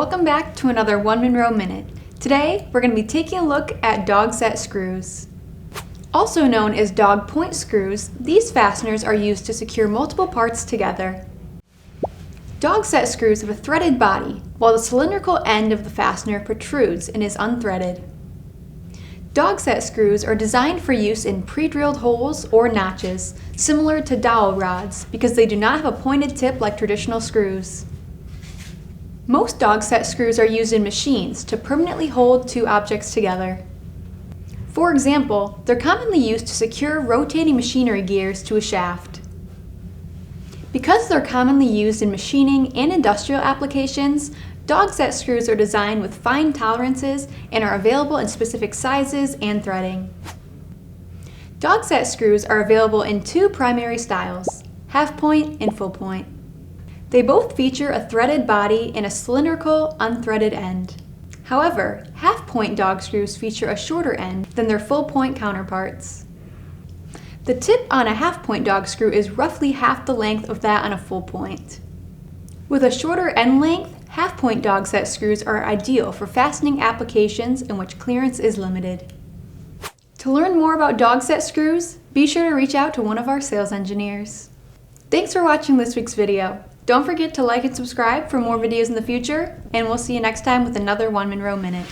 Welcome back to another OneMonroe Minute. Today, we're going to be taking a look at dog set screws. Also known as dog point screws, these fasteners are used to secure multiple parts together. Dog set screws have a threaded body, while the cylindrical end of the fastener protrudes and is unthreaded. Dog set screws are designed for use in pre-drilled holes or notches, similar to dowel rods, because they do not have a pointed tip like traditional screws. Most dog set screws are used in machines to permanently hold two objects together. For example, they're commonly used to secure rotating machinery gears to a shaft. Because they're commonly used in machining and industrial applications, dog set screws are designed with fine tolerances and are available in specific sizes and threading. Dog set screws are available in two primary styles, half point and full point. They both feature a threaded body and a cylindrical, unthreaded end. However, half-point dog screws feature a shorter end than their full-point counterparts. The tip on a half-point dog screw is roughly half the length of that on a full point. With a shorter end length, half-point dog set screws are ideal for fastening applications in which clearance is limited. To learn more about dog set screws, be sure to reach out to one of our sales engineers. Thanks for watching this week's video. Don't forget to like and subscribe for more videos in the future, and we'll see you next time with another OneMonroe Minute.